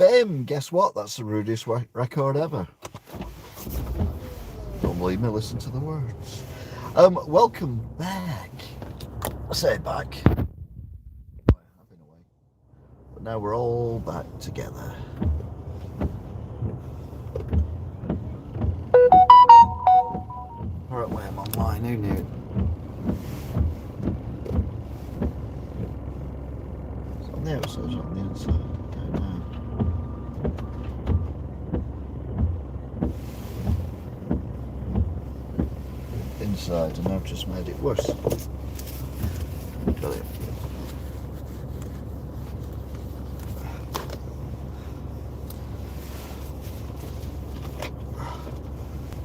Bim! Guess what? That's the rudest record ever. Don't believe me? Listen to the words. Welcome back. I say back. I've been away. But now we're all back together. Alright, wait, I'm online. Who knew? It's on the outside, it's on the inside. Inside, and I've just made it worse. Brilliant.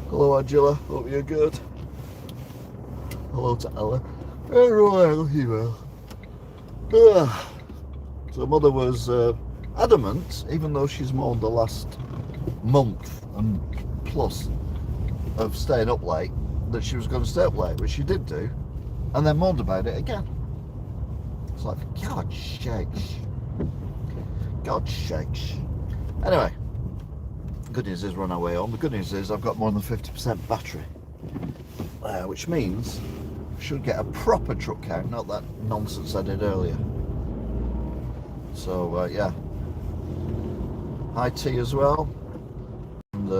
Hello, Angela. Hope you're good. Hello to Ella. Well, you will. So, Mother was adamant, even though she's mourned the last month and plus of staying up late, that she was going to stay up late, which she did do, and then moaned about it again. It's like, for God's sakes. God's sakes. Anyway, good news is we're on our way home. The good news is I've got more than 50% battery, which means I should get a proper truck count, not that nonsense I did earlier. So, yeah. Hi, T as well. And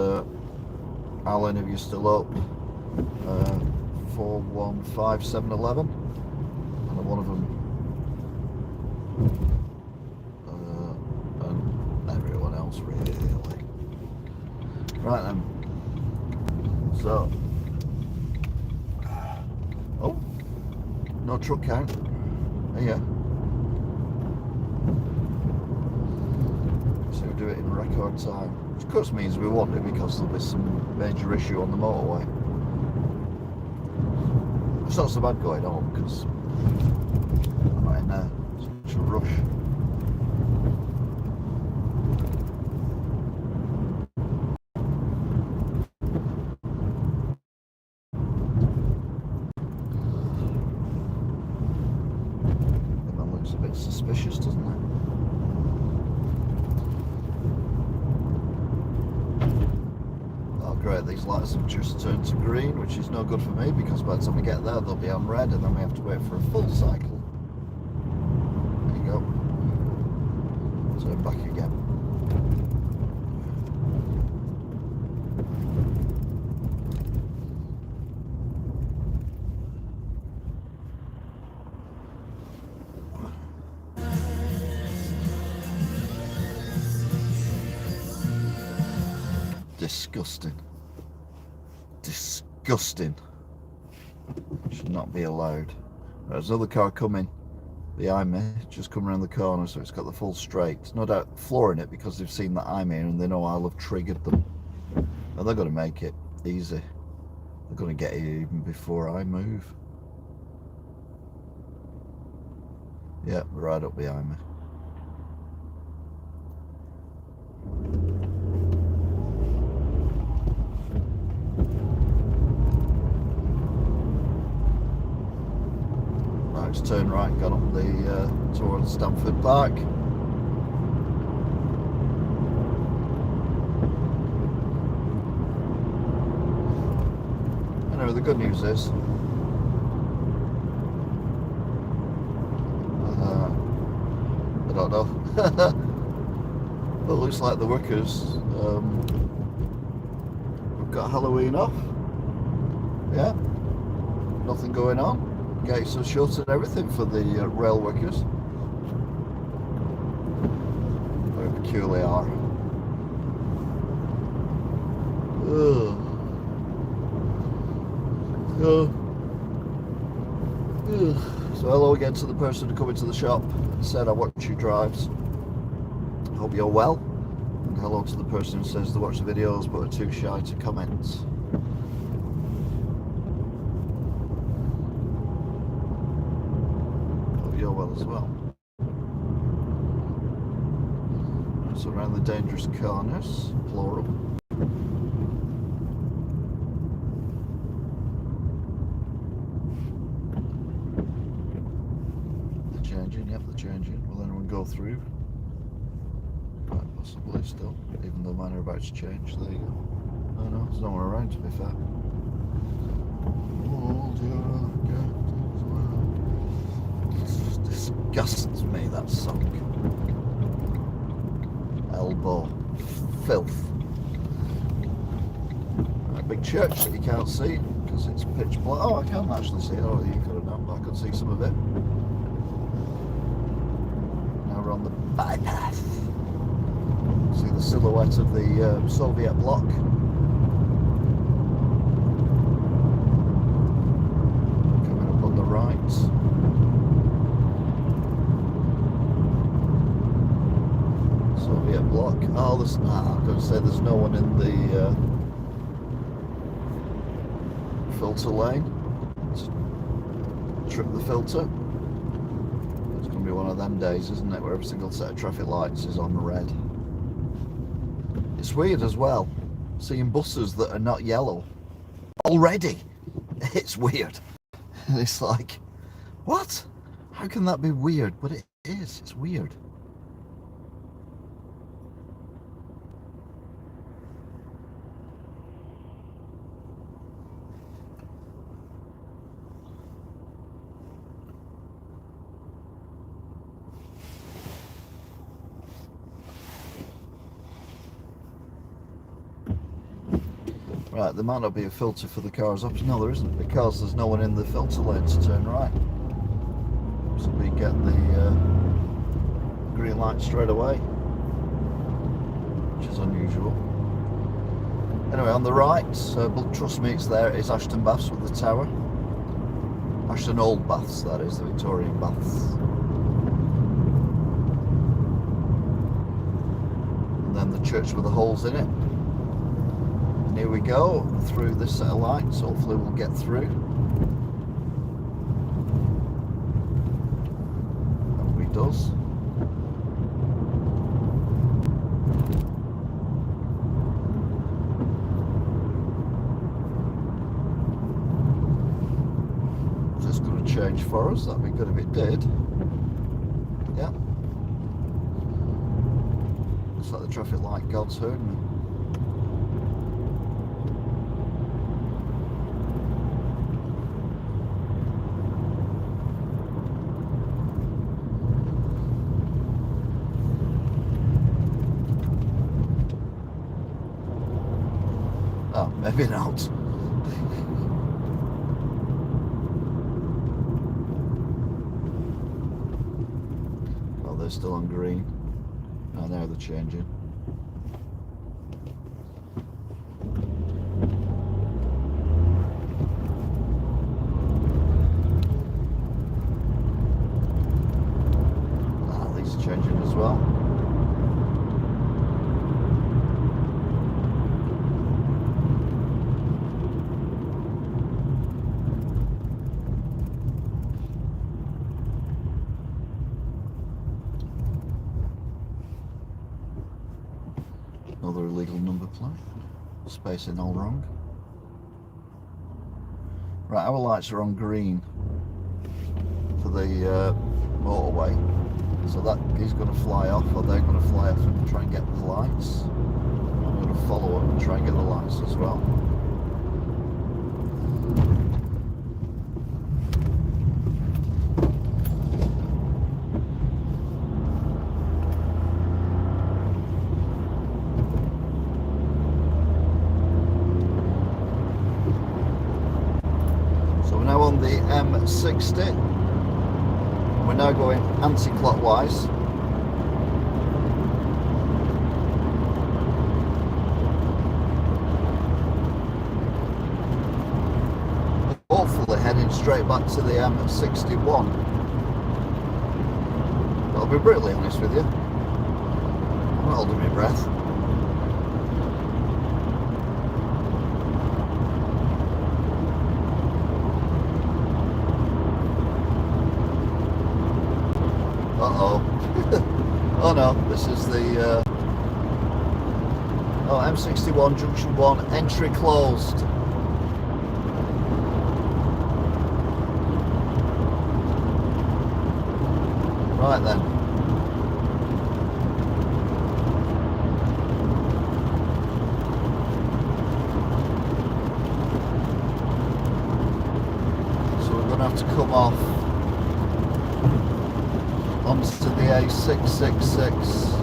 Alan, if you're still up. 415711, and one of them, and everyone else really. Right then. So, oh, no truck count. Yeah. So we do it in record time, which of course means we won't do because there'll be some major issue on the motorway. It's not so bad going home because I'm not in such a rush. That looks a bit suspicious, doesn't it? Great, these lights have just turned to green, which is no good for me because by the time we get there they'll be on red and then we have to wait for a full cycle. There you go. Turn back again. Disgusting. Disgusting. Should not be allowed. There's another car coming behind me, just come around the corner, so it's got the full straight. No doubt flooring it because they've seen that I'm here and they know I'll have triggered them. And they're going to make it easy. They're going to get here even before I move. Yeah, right up behind me. Just turn right and got up the towards Stamford Park. Anyway, the good news is I don't know. Well, it looks like the workers we've got Halloween off. Yeah, nothing going on. Gates are shut and everything for the rail workers. Very peculiar. So hello again to the person who come into the shop and said I watch your drives. Hope you're well. And hello to the person who says they watch the videos but are too shy to comment. Well as well. So around the dangerous corners, plural. The changing, yep, the changing. Will anyone go through? Right, awesome. probably still, even though mine are about to change. There you go. Oh no, there's no one around, to be fair. It just disgusts me, that song. Elbow. Filth. A big church that you can't see because it's pitch black. Oh, I can actually see it. Oh, you could have known, but I could see some of it. Now we're on the bypass. See the silhouette of the Soviet bloc. Coming up on the right. Soviet bloc. Oh, there's, I'm going to say there's no one in the filter lane. Let's trim the filter. It's going to be one of them days, isn't it, where every single set of traffic lights is on red. It's weird as well, seeing buses that are not yellow already. It's weird. And it's like, what? How can that be weird? But it is. It's weird. Right, there might not be a filter for the cars up. No, there isn't, because there's no one in the filter lane to turn right. So we get the green light straight away, which is unusual. Anyway, on the right, but trust me, it's there. It's Ashton Baths with the tower. Ashton Old Baths, that is, the Victorian Baths. And then the church with the holes in it. Here we go, through this set of lights. Hopefully we'll get through. Hope he does. Just going to change for us. That'd be good if it did. Yeah. Looks like the traffic light gods heard me. Oh, maybe not. Well, they're still on green. Oh, now they're changing. Ah, these are changing as well. Another illegal number plate. Spacing all wrong. Right, our lights are on green for the motorway. So that he's going to fly off, or they're going to fly off and try and get the lights. I'm going to follow up and try and get the lights as well. Now on the M60, we're now going anti-clockwise. Hopefully heading straight back to the M61. I'll be brutally honest with you, I'm not holding my breath. Oh no, this is the M61 Junction 1, entry closed. Right then. come off onto the A666.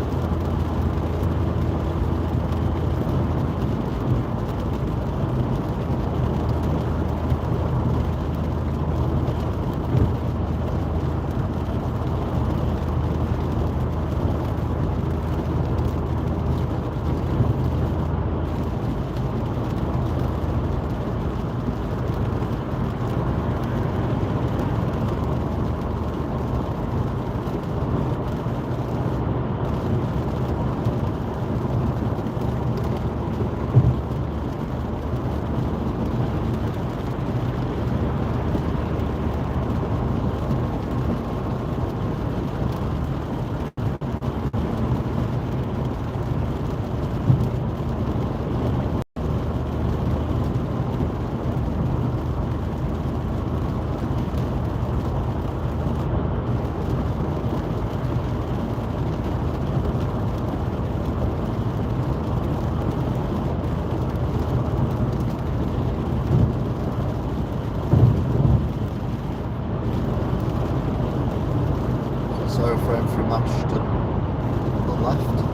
Frame from Ashton on the left.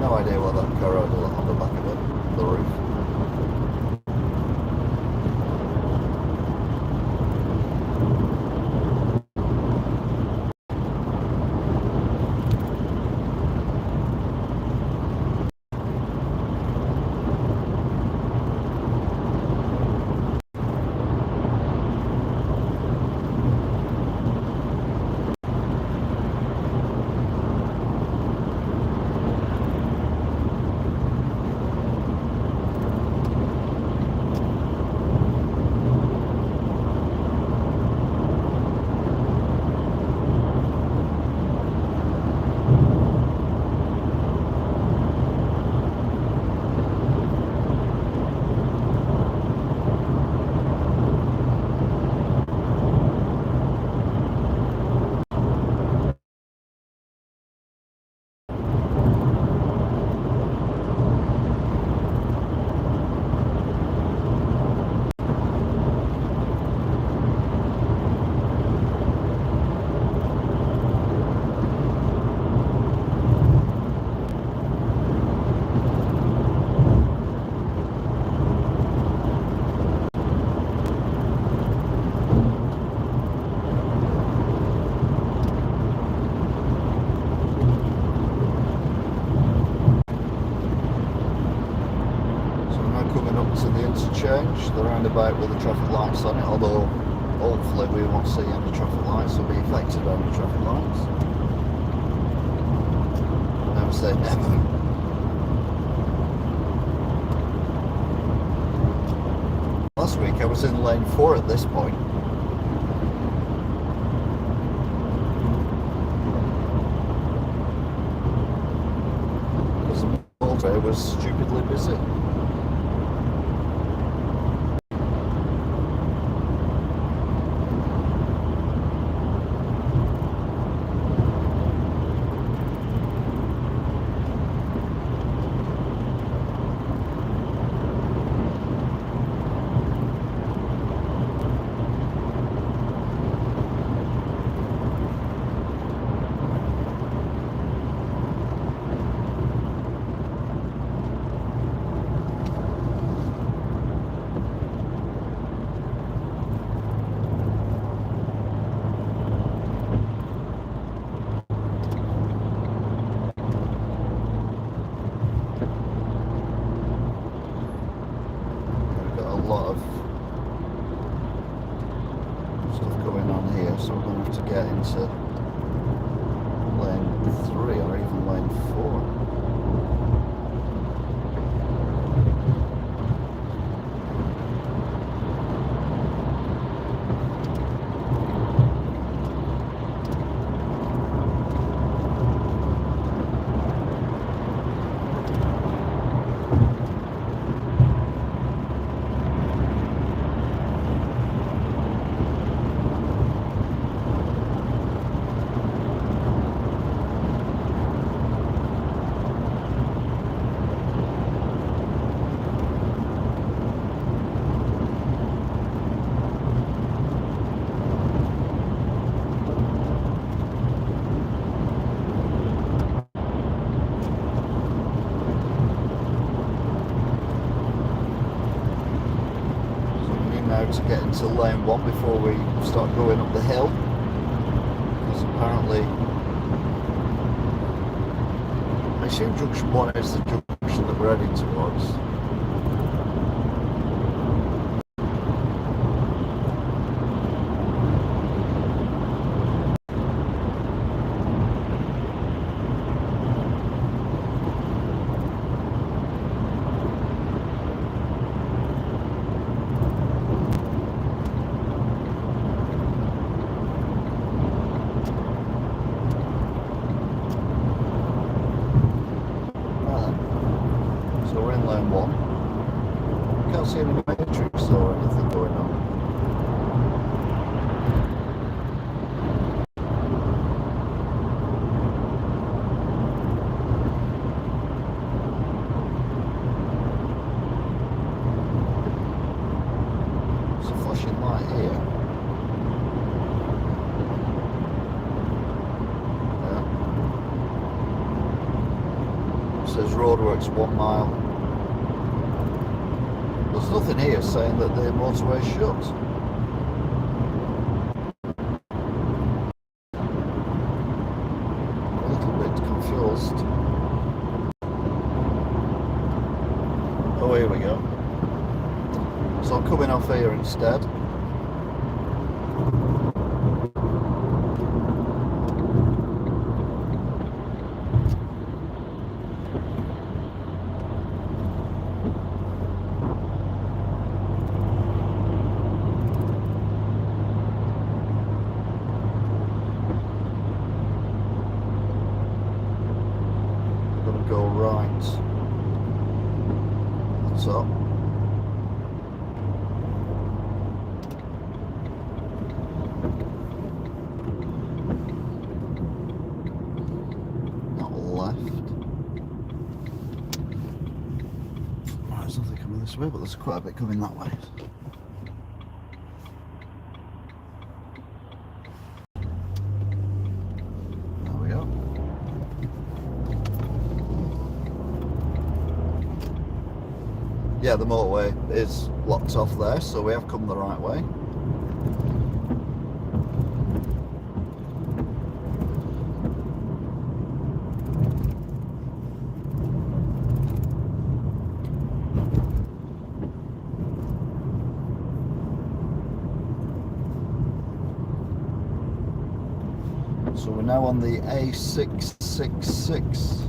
No idea what that car had on the back of it, the roof. Coming up to the interchange, the roundabout with the traffic lights on it, although hopefully we won't see any traffic lights or be affected by any traffic lights. Never say never. Last week I was in lane 4 at this point. Because the motorway was stupidly busy. So we're going to have to get into lane 3 or even lane 4. To get into lane 1 before we start going up the hill, because apparently I assume junction 1 is the junction that we're heading towards. See any matrix or anything going on. There's a flashing light here. Yeah. It says roadworks 1 mile. There's nothing here saying that the motorway is shut. I'm a little bit confused. Oh, here we go. So I'm coming off here instead. Go right. That's up. Not left. Right, there's nothing coming this way, but there's quite a bit coming that way. Yeah, the motorway is blocked off there, so we have come the right way. now on the A666.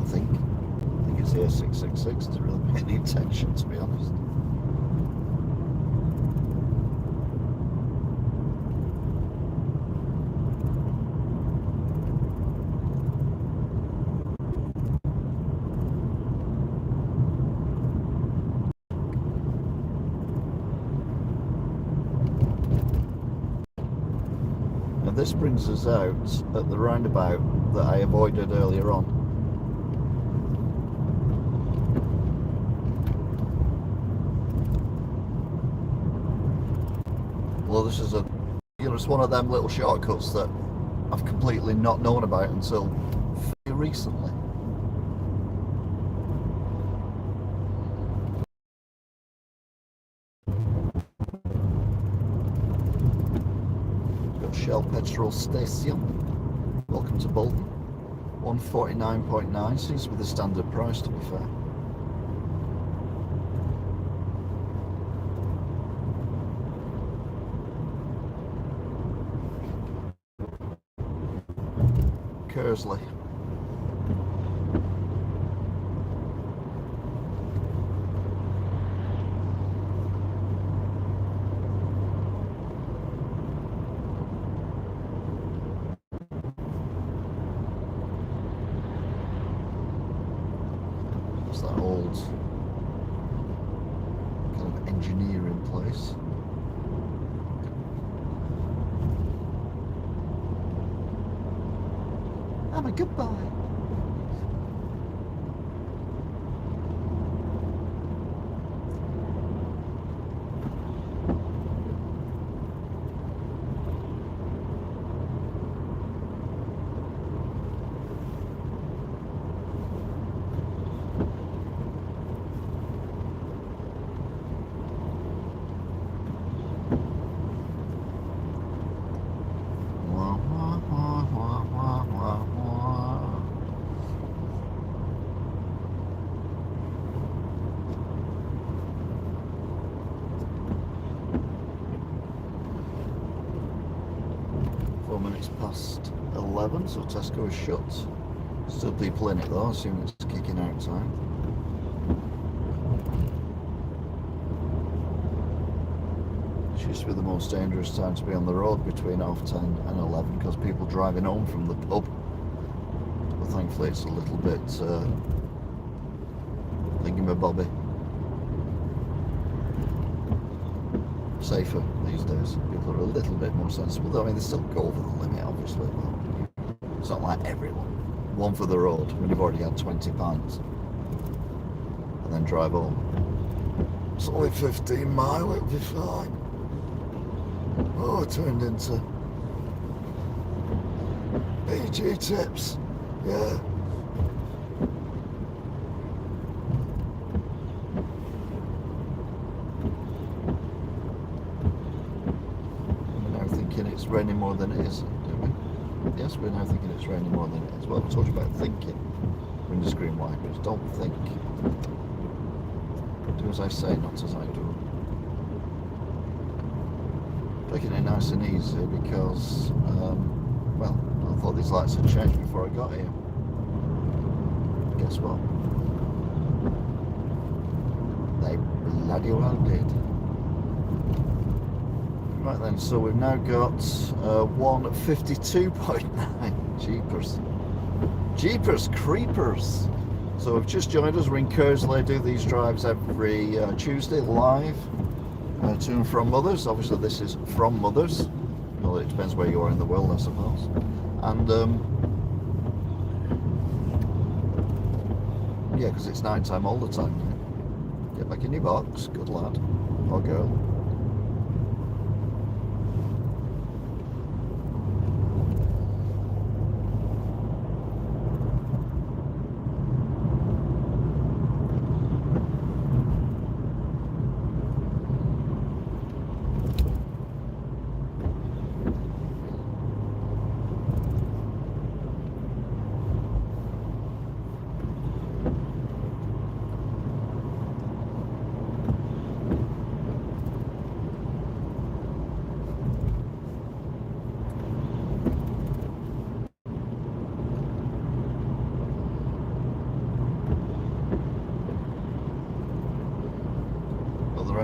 I think it's the A666. Doesn't really pay any attention, to be honest. This brings us out at the roundabout that I avoided earlier on. Well, this is it's one of them little shortcuts that I've completely not known about until very recently. Shell petrol station. Welcome to Bolton. 149.9 seems to be the standard price, to be fair. Kersley. That old kind of engineering place. Have a goodbye. Minutes past 11, so Tesco is shut. Still people in it though, I assume it's kicking out time. It used to be the most dangerous time to be on the road between 10:30 and 11 because people driving home from the pub. But thankfully it's a little bit thingamabobby. Safer these days. People are a little bit more sensible. Though, I mean, they still go over the limit, obviously. But it's not like everyone. One for the road when you've already had 20 pints, and then drive home. It's only 15 mile. It'll be fine. Oh, it turned into PG tips. Yeah. It's raining more than it is, do we? Yes, we're now thinking it's raining more than it is. Well, I told you about thinking. Windscreen wipers. Don't think. Do as I say, not as I do. Taking it nice and easy because, well, I thought these lights had changed before I got here. Guess what? They bloody well did. Right then, so we've now got 152.9. Jeepers creepers. So we've just joined us. We're in Kersley. I do these drives every Tuesday live to and from Mothers. Obviously this is from Mothers. Well, it depends where you are in the world, I suppose. And yeah, because it's night time all the time now. Get back in your box, good lad or girl.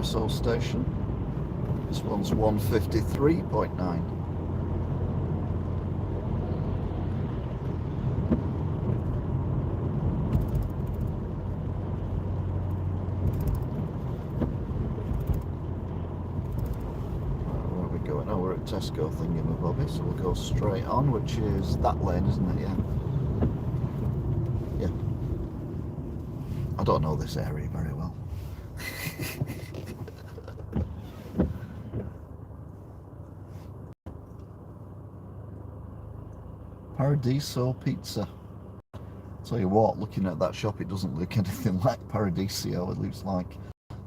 espresso station. This one's 153.9. Tesco thingamabobby, so we'll go straight on, which is that lane, isn't it? Yeah. I don't know this area very well. Paradiso Pizza. Tell you what, looking at that shop, it doesn't look anything like Paradiso. It looks like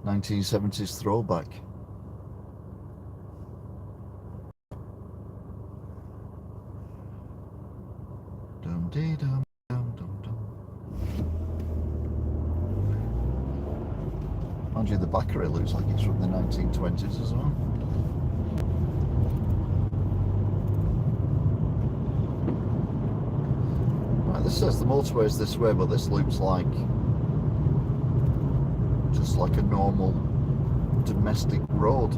1970s throwback. Dum-dee-dum, dum-dum-dum. Mind you, the bakery looks like it's from the 1920s as well. Right, this says the motorway is this way, but this looks like just like a normal domestic road.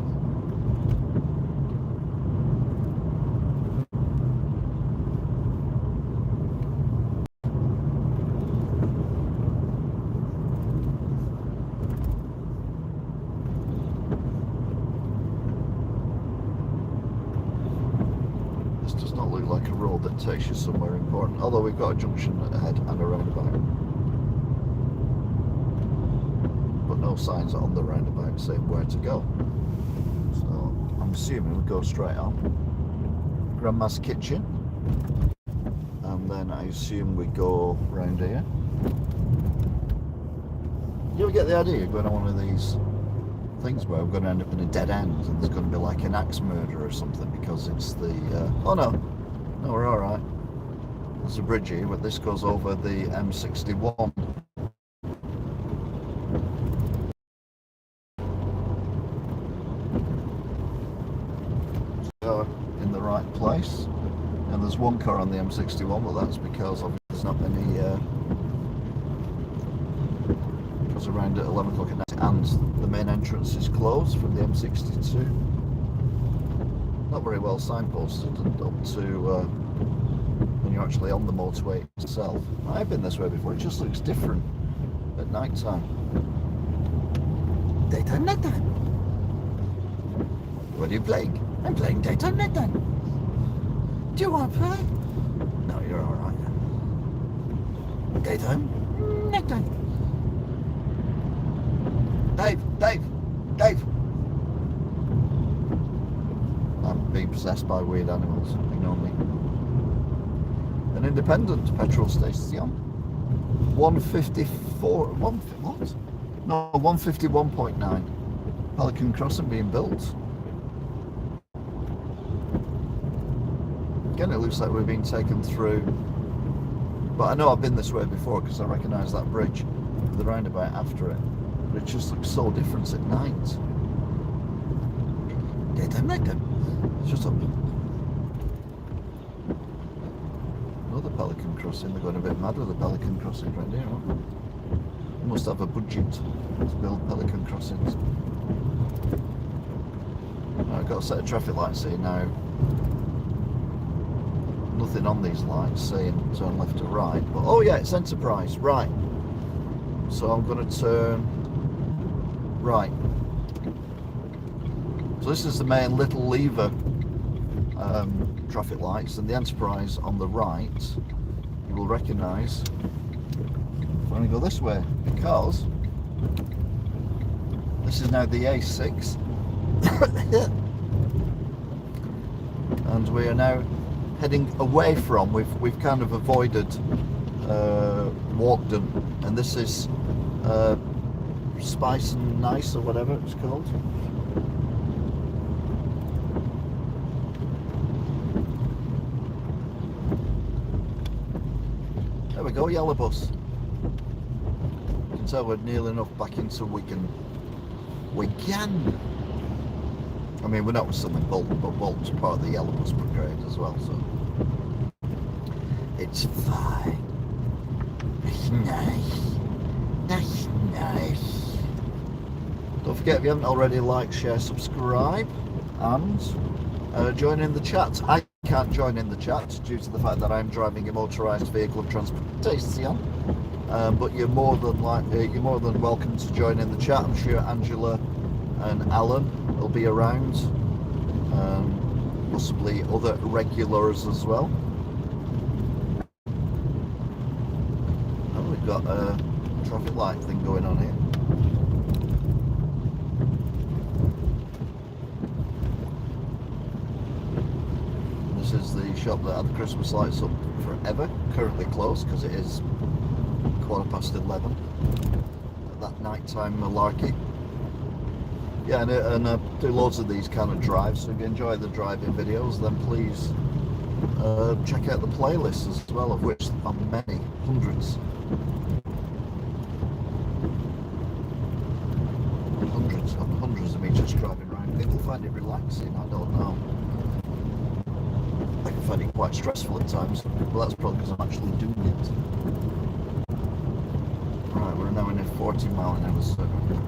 That takes you somewhere important, although we've got a junction ahead and a roundabout, but no signs on the roundabout saying where to go, so I'm assuming we go straight on Grandma's Kitchen, and then I assume we go round here. You ever get the idea of going on one of these things where we're going to end up in a dead end and there's going to be like an axe murder or something because it's the oh no, we're alright. There's a bridge here, but this goes over the M61. So, in the right place. And there's one car on the M61, but that's because obviously there's not many goes around at 11 o'clock at night, and the main entrance is closed from the M62. Not very well signposted up to when you're actually on the motorway itself. I've been this way before, it just looks different at night time. Daytime, nighttime. What are you playing? I'm playing daytime, nighttime. Do you want to play? No, you're alright. Daytime, nighttime. Dave. I'm being possessed by weird animals. Ignore me. An independent petrol station. 154. What? No, 151.9. Pelican Crossing being built. Again, it looks like we're being taken through. But I know I've been this way before because I recognise that bridge with the roundabout after it. But it just looks so different at night. Daytime, nighttime. Shut up. Another Pelican Crossing. They're going a bit mad with the Pelican Crossing right here, aren't they? They must have a budget to build Pelican Crossings. Right, I've got a set of traffic lights here now. Nothing on these lights saying turn left or right. But oh yeah, it's Enterprise. Right. So I'm going to turn right. So this is the main Little Lever traffic lights, and the Enterprise on the right you will recognise. I'm going to go this way because this is now the A6 and we are now heading away from, we've kind of avoided Walkden, and this is Spice and Nice or whatever it's called. There we go, yellow bus. You can tell we're nearly enough back into Wigan. Wigan! I mean, we're not still in Bolton, but Bolton's part of the yellow bus brigade as well, so it's fine. It's nice. That's nice. Don't forget, if you haven't already, like, share, subscribe, and join in the chat. I can't join in the chat due to the fact that I'm driving a motorised vehicle of transportation. But you're more than welcome to join in the chat. I'm sure Angela and Alan will be around, possibly other regulars as well. And we've got a traffic light thing going on here. This is the shop that had the Christmas lights up forever, currently closed because it is 11:15 at that nighttime malarkey. Yeah, and I do loads of these kind of drives, so if you enjoy the driving videos, then please check out the playlists as well, of which are many, hundreds and hundreds of me just driving around. People find it relaxing, I don't know. I can find it quite stressful at times, but that's probably because I'm actually doing it. Right, we're now in a 40-mile-an-hour circuit.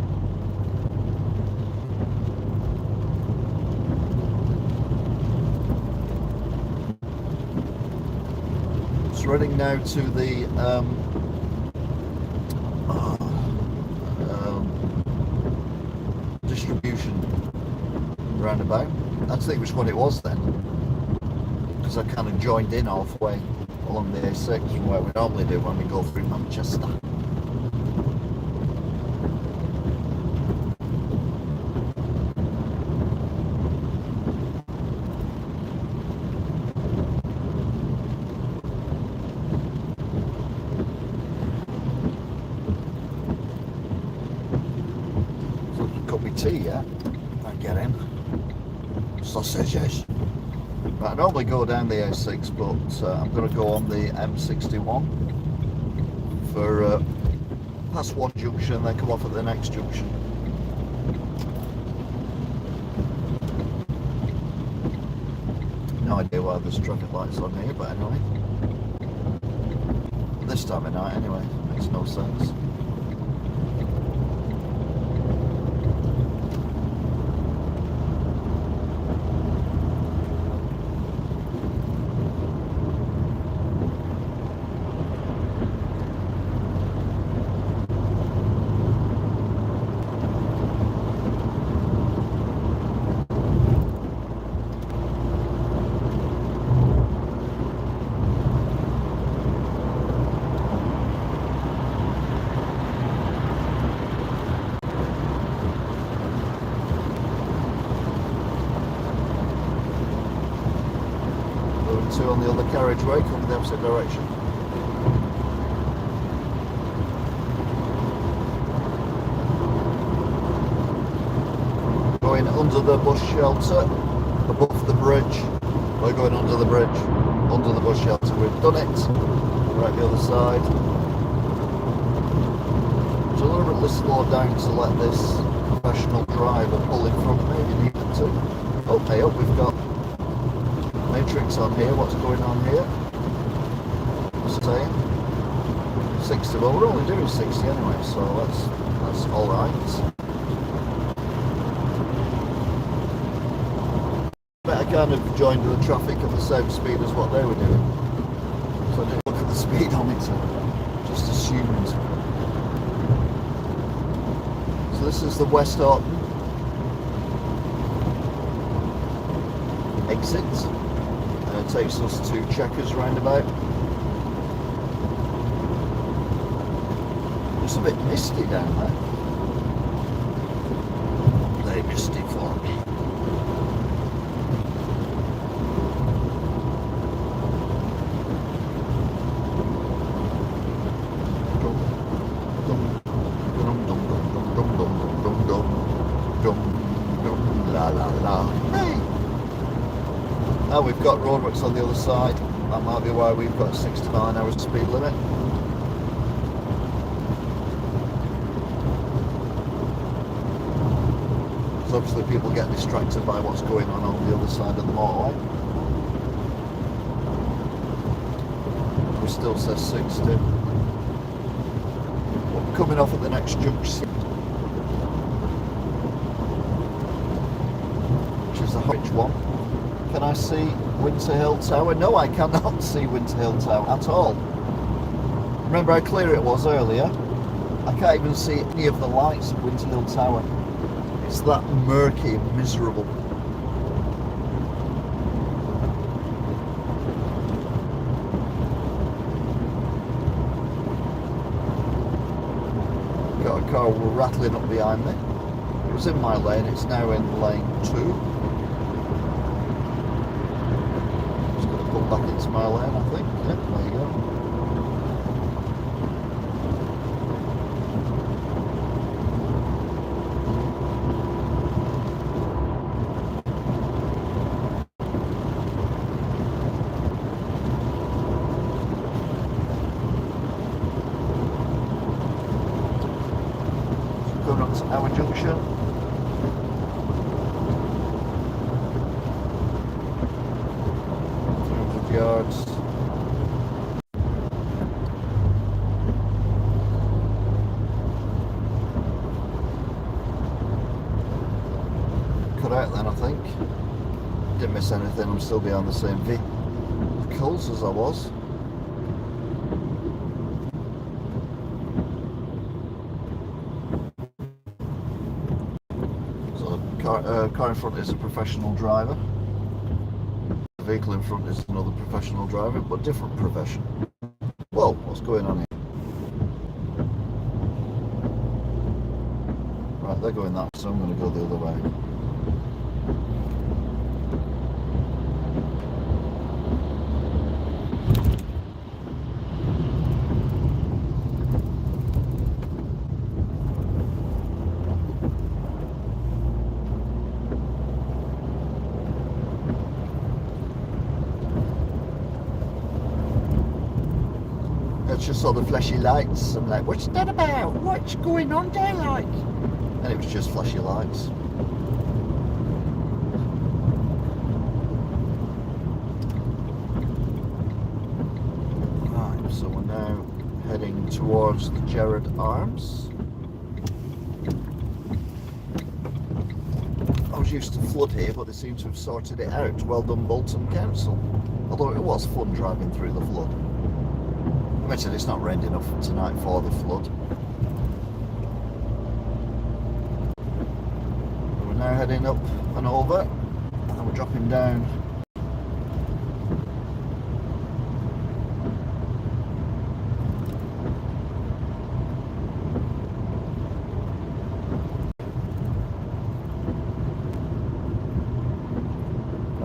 Just running now to the distribution roundabout. I don't think which one it was then, because I kind of joined in halfway along the A6 from where we normally do when we go through Manchester. Tea, yeah? I get in. Sausages. Right, I normally go down the A6, but I'm going to go on the M61 for past one junction and then come off at the next junction. No idea why there's traffic lights on here, but anyway. This time of night, anyway, makes no sense. On the other carriageway coming the opposite direction. Going under the bus shelter, above the bridge. We're going under the bridge, under the bus shelter. We've done it. Right, the other side. So deliberately slow down to let this professional driver pull in front of me if you needed to. Oh, hey up, we've got Matrix on here. What's going on here? Saying 60. Well, we're only doing 60 anyway, so that's all right. But I kind of joined the traffic at the same speed as what they were doing, so I didn't look at the speedometer. Just assumed. So this is the West Horton exit. It takes us to Chequers roundabout. It's a bit misty down there. Very misty for me. Now we've got roadworks on the other side. That might be why we've got a 60-mile-an-hour speed limit. So obviously people get distracted by what's going on the other side of the motorway. We still says 60. We're coming off at the next junction. Which one? Can I see Winter Hill Tower? No, I cannot see Winter Hill Tower at all. Remember how clear it was earlier? I can't even see any of the lights of Winter Hill Tower. It's that murky and miserable. Got a car rattling up behind me. It was in my lane, it's now in lane 2. Back into my lane, I think. Yeah, there you go. Going on to our junction. Yards. Cut out then, I think. Didn't miss anything, I'm still behind the same vehicles as I was. So car in front is a professional driver. The vehicle in front is another professional driver, but different profession. Whoa, what's going on here? Right, they're going that way, so I'm going to go the other way. Just saw the flashy lights. I'm like, what's that about? What's going on there, like? And it was just flashy lights. Right, so we're now heading towards the Gerard Arms. I was used to flood here, but they seem to have sorted it out. Well done, Bolton Council. Although it was fun driving through the flood. I mentioned it's not rained enough tonight for the flood. We're now heading up and over, and we're dropping down.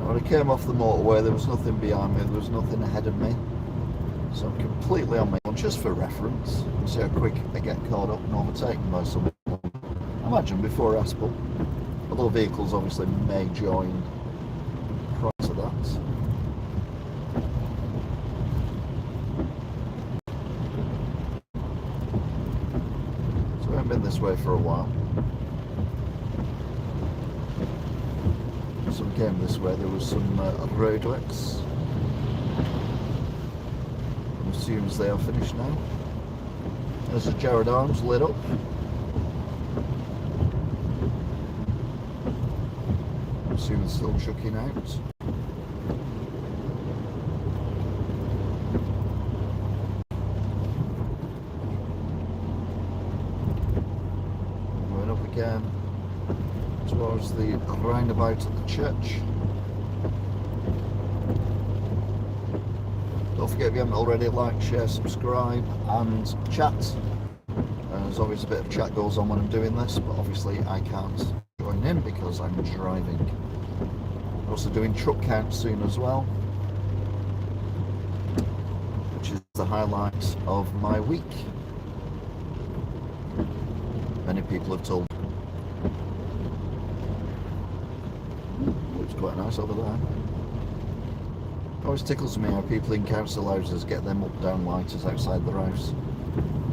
When I came off the motorway, there was nothing behind me, there was nothing ahead of me. So I'm completely on my own, just for reference. See how quick I get caught up and overtaken by someone. Imagine before Aspel. Although vehicles obviously may join prior to that. So I haven't been this way for a while. Some came this way, there was some roadworks. Assumes they are finished now. There's the Gerard Arms lit up. Assume it's still chucking out. Going up again towards the roundabout at the church. Don't forget, if you haven't already, like, share, subscribe and chat. There's always a bit of chat goes on when I'm doing this, but obviously I can't join in because I'm driving. I'm also doing truck count soon as well, which is the highlight of my week. Many people have told me. Looks quite nice over there. It always tickles me how people in council houses get them up-down lighters outside their house.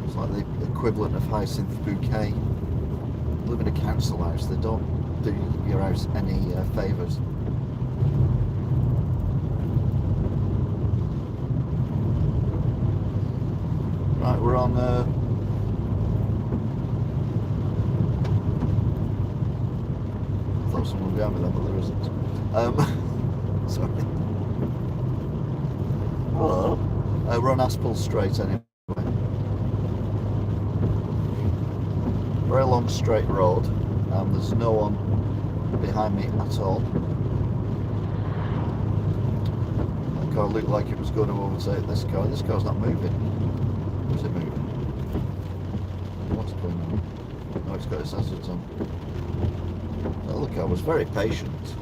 It's like the equivalent of hyacinth bouquet. You live in a council house, they don't do your house any favours. Right, we're on I thought was someone behind me then, but there isn't. Sorry. Hello. We're on Aspel Straight anyway. Very long straight road. There's no one behind me at all. That car looked like it was going to overtake this car. This car's not moving. Is it moving? What's going on? No, it's got its hazards on. Oh, look, I was very patient.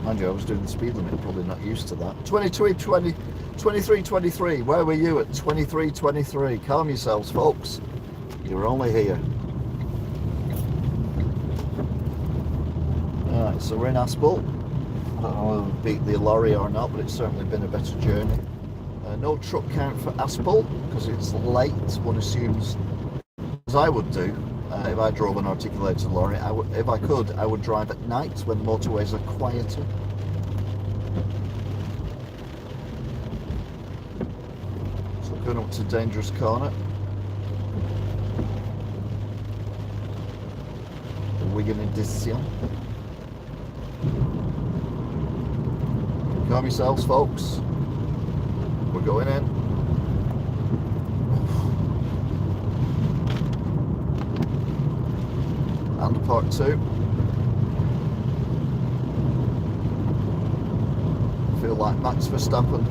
Mind you, I was doing the speed limit, probably not used to that. 23.23. Where were you at 23.23? Calm yourselves, folks. You're only here. Alright, so we're in Aspel. I don't know whether we beat the lorry or not, but it's certainly been a better journey. No truck count for Aspel, because it's late. One assumes, as I would do, if I drove an articulated lorry, if I could, I would drive at night when the motorways are quieter. So going up to Dangerous Corner. The Wigan edition. Calm yourselves, folks. We're going in. And part 2. Feel like Max Verstappen.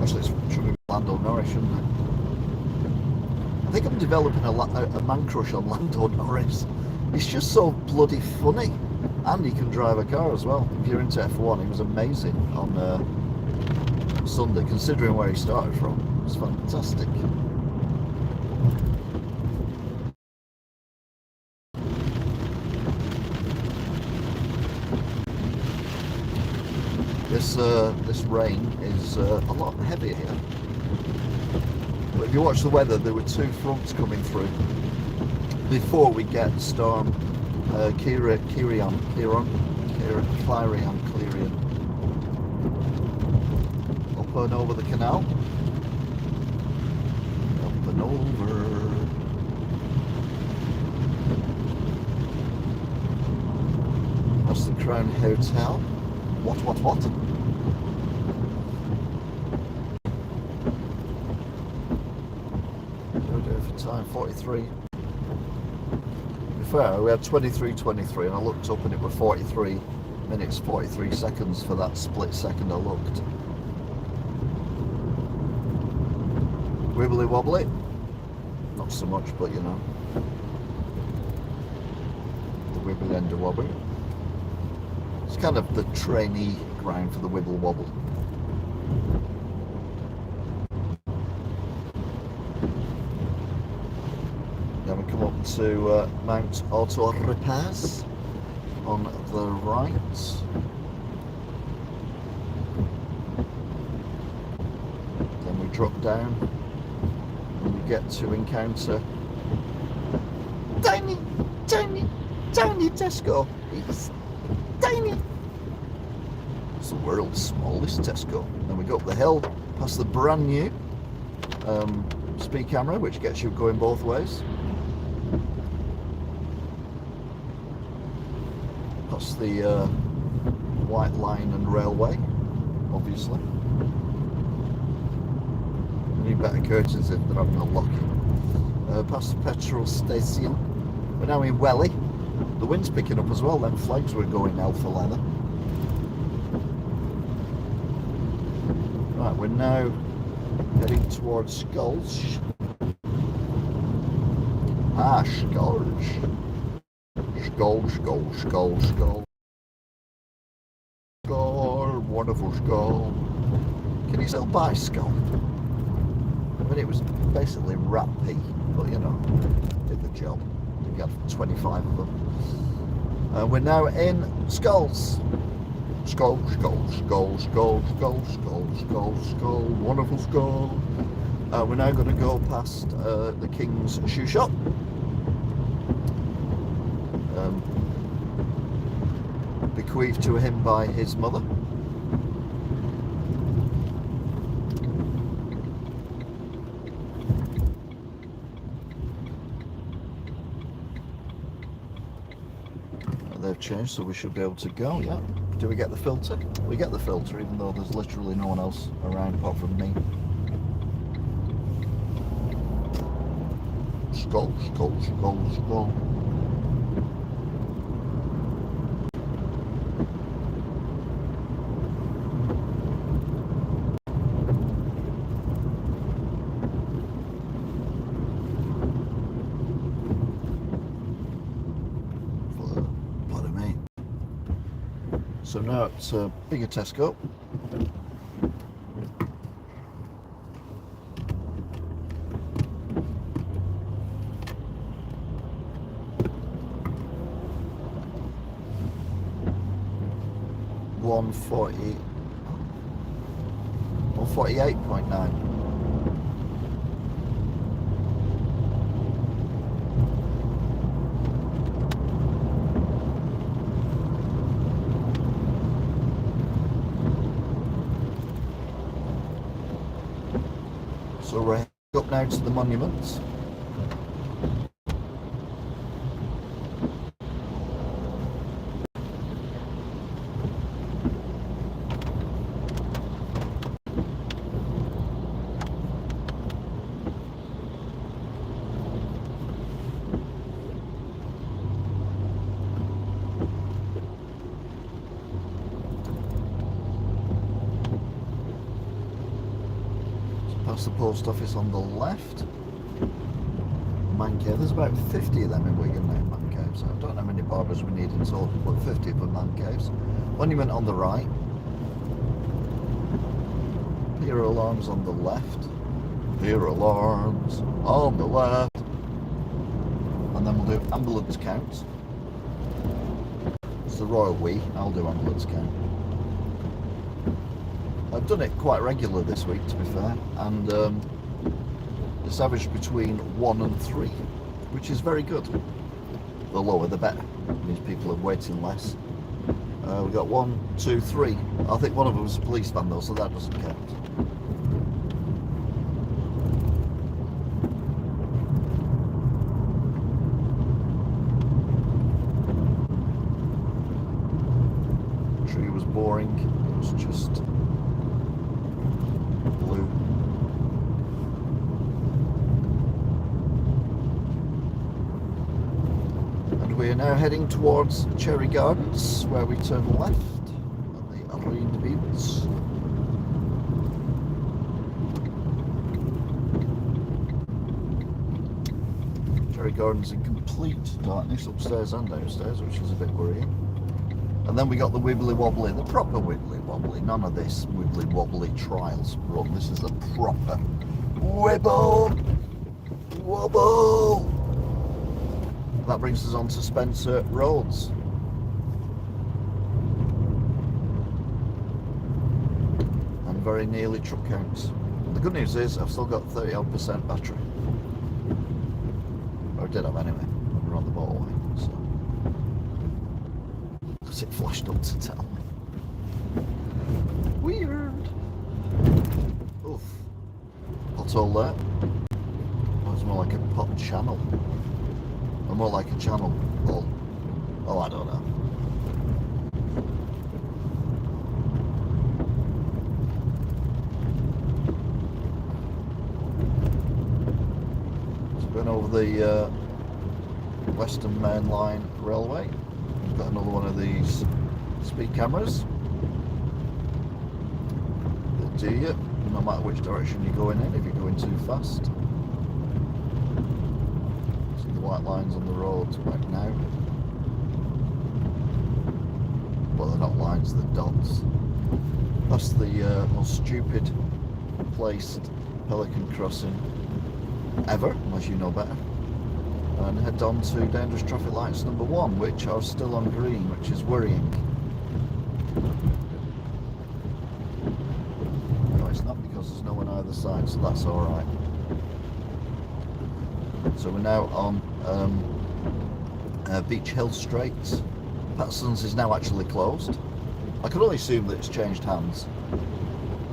Actually, it should be Lando Norris, shouldn't it? I think I'm developing a man crush on Lando Norris. He's just so bloody funny, and he can drive a car as well. If you're into F1, he was amazing on Sunday, considering where he started from. It's fantastic. This rain is a lot heavier here. But if you watch the weather, there were 2 fronts coming through before we get storm Clarion. Up and over the canal. Up and over. That's the Crown Hotel. What? We'll do it for time, 43. To be fair, we had 23.23 and I looked up and it was 43 minutes, 43 seconds for that split second I looked. Wibbly wobbly. Not so much, but you know. The wibbly end of wobbly. It's kind of the trainee ground for the wibble wobble. Then we come up to Mount Auto Repaz on the right. Then we drop down and we get to encounter tiny Tesco. It's tiny. It's the world's smallest Tesco. Then we go up the hill past the brand new speed camera, which gets you going both ways. Past the White Line and Railway, obviously. Need better curtains if they're having a lock. Past the petrol station. We're now in Welly. The wind's picking up as well, then flags were going alpha leather. Right, we're now heading towards Skulls. Skulls. Skull. Wonderful skull. Can you still buy skull? I mean, it was basically rat pee, but you know, did the job. We had 25 of them. We're now in Skulls. Skull. Wonderful skull. We're now going to go past the King's Shoe Shop. Bequeathed to him by his mother. they've changed, so we should be able to go. Yeah. Do we get the filter? We get the filter, even though there's literally no one else around apart from me. Skull, skull, skull, skull. Pardon me. So now it's a bigger Tesco. $148.9. So we're up now to the monuments. Past the post office on the left. Man cave. There's about 50 of them in Wigan now, man caves. I don't know how many barbers we need in total, but 50 for man caves. Monument on the right. Pier alarms on the left. Pier alarms on the left. And then we'll do ambulance counts. It's the Royal We. I'll do ambulance count. I've done it quite regular this week, to be fair, and it's averaged between 1 and 3, which is very good. The lower the better. It means people are waiting less. We've got 1, 2, 3. I think one of them was a policeman though, so that doesn't count. Tree was boring. It was just blue. And we are now heading towards Cherry Gardens, where we turn left at the Arena Beats. Cherry Gardens in complete darkness, upstairs and downstairs, which is a bit worrying. And then we got the wibbly wobbly, the proper wibbly wobbly, none of this wibbly wobbly trials run. This is the proper wibble wobble. That brings us on to Spencer Roads. And very nearly truck counts. The good news is I've still got 30% battery. Or I did have anyway, when we were on the motorway. So. It flashed up to tell me. Weird. Oof. Pothole there. That was more like a pot channel. Or more like a channel hole. Oh, I don't know. It's going over the Western Main Line Railway. Got another one of these speed cameras. They'll do you, no matter which direction you're going in, if you're going too fast. See the white lines on the road right now. Well, they're not lines, they're dots. That's the most stupid placed Pelican crossing ever, unless you know better. And head on to dangerous traffic lights number 1, which are still on green, which is worrying. No, it's not, because there's no one either side, so that's alright. So we're now on Beach Hill Straits. Paterson's is now actually closed. I can only assume that it's changed hands,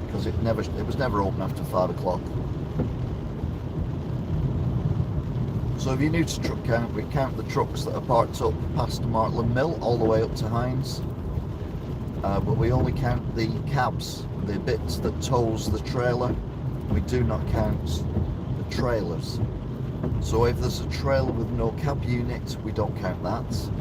because it was never open after 5 o'clock. So if you're new to truck count, we count the trucks that are parked up past Martland Mill all the way up to Hines. But we only count the cabs, the bits that tows the trailer. We do not count the trailers. So if there's a trailer with no cab unit, we don't count that.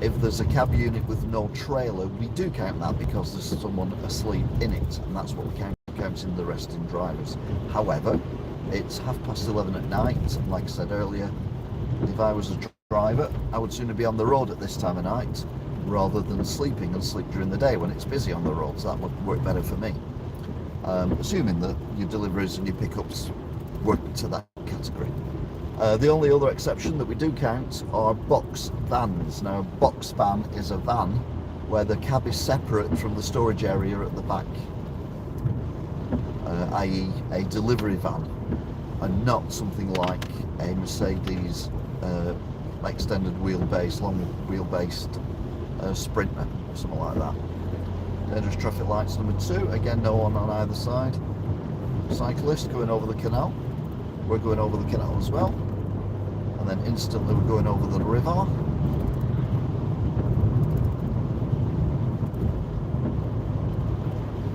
If there's a cab unit with no trailer, we do count that because there's someone asleep in it, and that's what we count, counting the resting drivers. However, it's 11:30 at night, and like I said earlier, if I was a driver, I would sooner be on the road at this time of night rather than sleeping and sleep during the day when it's busy on the roads. That would work better for me. Assuming that your deliveries and your pickups work to that category. The only other exception that we do count are box vans. Now, a box van is a van where the cab is separate from the storage area at the back, i.e. a delivery van, and not something like a Mercedes extended wheelbase, long wheelbase Sprinter or something like that. Dangerous traffic lights number 2, again no one on either side. Cyclist going over the canal, we're going over the canal as well, and then instantly we're going over the river.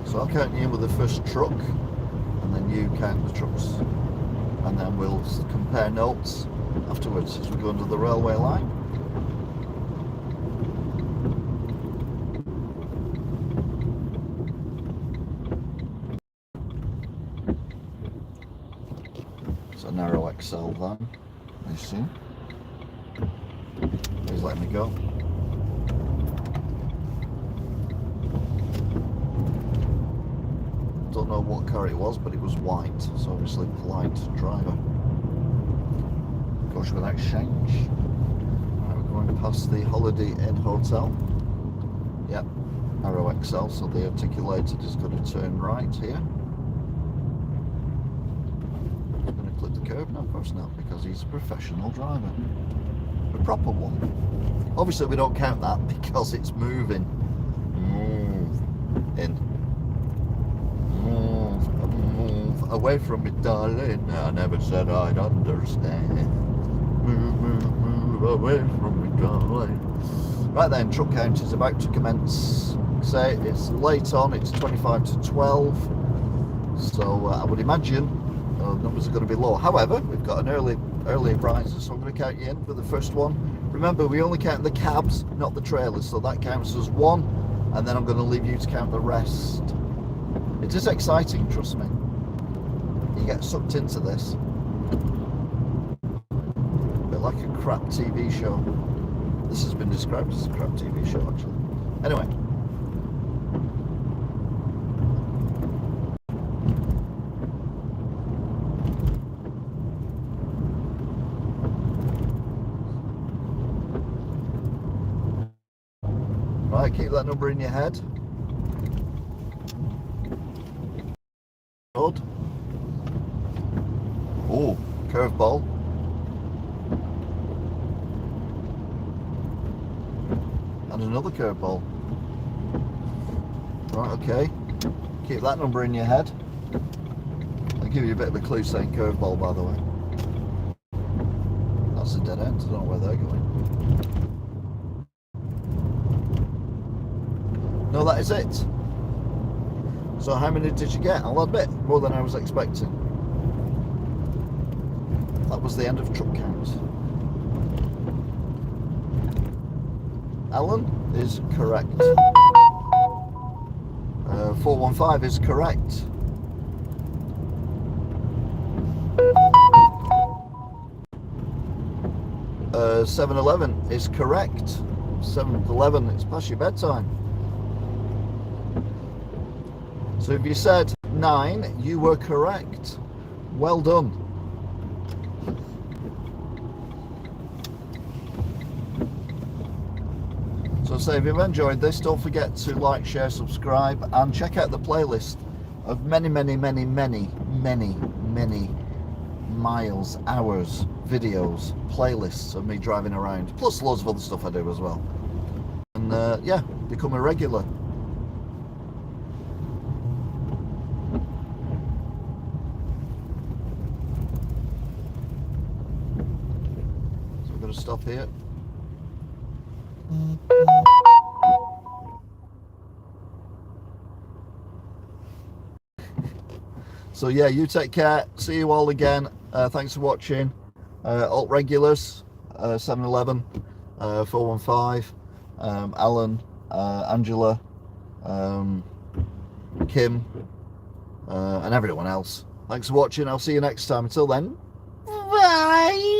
So I'll count you in with the first truck, and then you count the trucks, and then we'll compare notes afterwards as we go under the railway line. It's a narrow XL van, as you see. Please let me go. Don't know what car it was, but it was white, so obviously polite driver. Goes without change. Right, we're going past the Holiday Inn Hotel. Yep, Arrow XL, so the articulated is going to turn right here. He's going to clip the curb? No, of course not, because he's a professional driver. A proper one. Obviously we don't count that because it's moving. Move in. Move away from me, darling. I never said I'd understand. Move away from me, darling. Right then, truck count is about to commence. Say it's late on, it's 25 to 12. So I would imagine numbers are going to be low. However, we've got an early riser, so I'm going to count you in for the first one. Remember, we only count the cabs, not the trailers, so that counts as 1, and then I'm going to leave you to count the rest. It is exciting, trust me. You get sucked into this. A bit like a crap TV show. This has been described as a crap TV show, actually. Anyway. Right, keep that number in your head. Road. Oh, curveball. And another curveball. Right, okay. Keep that number in your head. I'll give you a bit of a clue saying curveball, by the way. That's a dead end, I don't know where they're going. No, that is it. So how many did you get? I'll admit, more than I was expecting. That was the end of truck count. Alan is correct. 415 is correct. Uh, 711 is correct. 711, it's past your bedtime. So if you said 9, you were correct. Well done. So say if you've enjoyed this, don't forget to like, share, subscribe, and check out the playlist of many miles, hours, videos, playlists of me driving around, plus loads of other stuff I do as well. And yeah, become a regular. going to stop here. So yeah, you take care. See you all again. Thanks for watching. Alt regulars, 711, 415, Alan, Angela, Kim, and everyone else. Thanks for watching. I'll see you next time. Until then, bye.